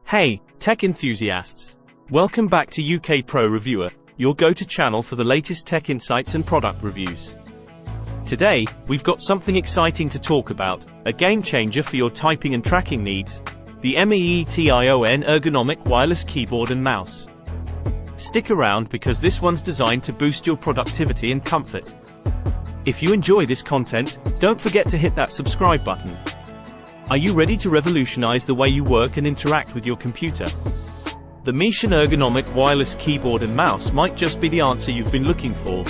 Hey, tech enthusiasts! Welcome back to UK Pro Reviewer, your go-to channel for the latest tech insights and product reviews. Today, we've got something exciting to talk about, a game changer for your typing and tracking needs, the MEETION Ergonomic Wireless Keyboard and Mouse. Stick around because this one's designed to boost your productivity and comfort. If you enjoy this content, don't forget to hit that subscribe button. Are you ready to revolutionize the way you work and interact with your computer? The MEETION Ergonomic Wireless Keyboard and Mouse might just be the answer you've been looking for.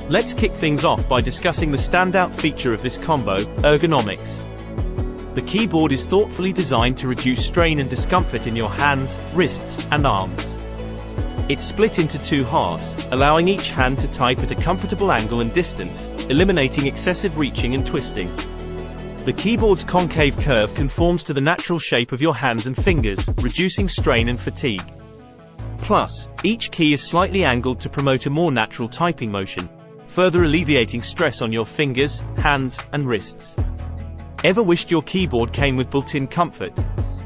Let's kick things off by discussing the standout feature of this combo, ergonomics. The keyboard is thoughtfully designed to reduce strain and discomfort in your hands, wrists, and arms. It's split into two halves, allowing each hand to type at a comfortable angle and distance, eliminating excessive reaching and twisting. The keyboard's concave curve conforms to the natural shape of your hands and fingers, reducing strain and fatigue. Plus, each key is slightly angled to promote a more natural typing motion, further alleviating stress on your fingers, hands, and wrists. Ever wished your keyboard came with built-in comfort?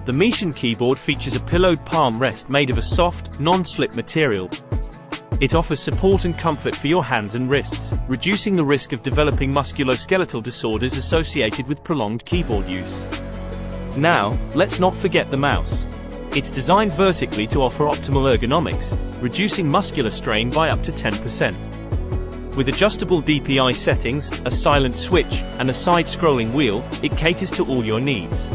The MEETION keyboard features a pillowed palm rest made of a soft, non-slip material. It offers support and comfort for your hands and wrists, reducing the risk of developing musculoskeletal disorders associated with prolonged keyboard use. Now, let's not forget the mouse. It's designed vertically to offer optimal ergonomics, reducing muscular strain by up to 10%. With adjustable DPI settings, a silent switch, and a side-scrolling wheel, it caters to all your needs.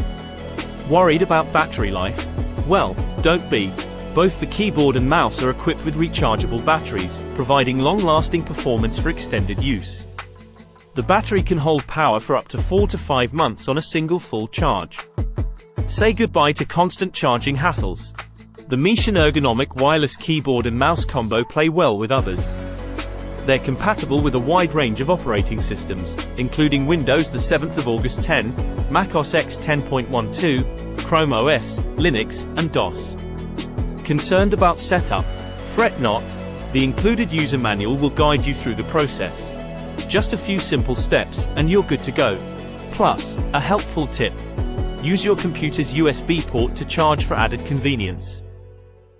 Worried about battery life? Well, don't be. Both the keyboard and mouse are equipped with rechargeable batteries, providing long-lasting performance for extended use. The battery can hold power for up to 4 to 5 months on a single full charge. Say goodbye to constant charging hassles. The MEETION Ergonomic Wireless Keyboard and Mouse combo play well with others. They're compatible with a wide range of operating systems, including Windows the 7th of August 10, Mac OS X 10.12, Chrome OS, Linux, and DOS. Concerned about setup? Fret not, the included user manual will guide you through the process. Just a few simple steps, and you're good to go. Plus, a helpful tip. Use your computer's USB port to charge for added convenience.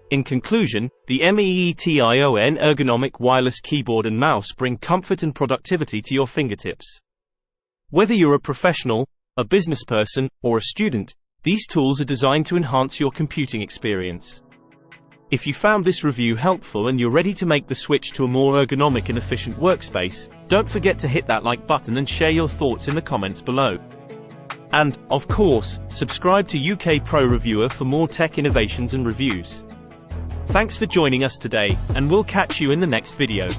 In conclusion, the MEETION Ergonomic Wireless Keyboard and Mouse bring comfort and productivity to your fingertips. Whether you're a professional, a business person, or a student, these tools are designed to enhance your computing experience. If you found this review helpful and you're ready to make the switch to a more ergonomic and efficient workspace, don't forget to hit that like button and share your thoughts in the comments below. And, of course, subscribe to UK Pro Reviewer for more tech innovations and reviews. Thanks for joining us today, and we'll catch you in the next video.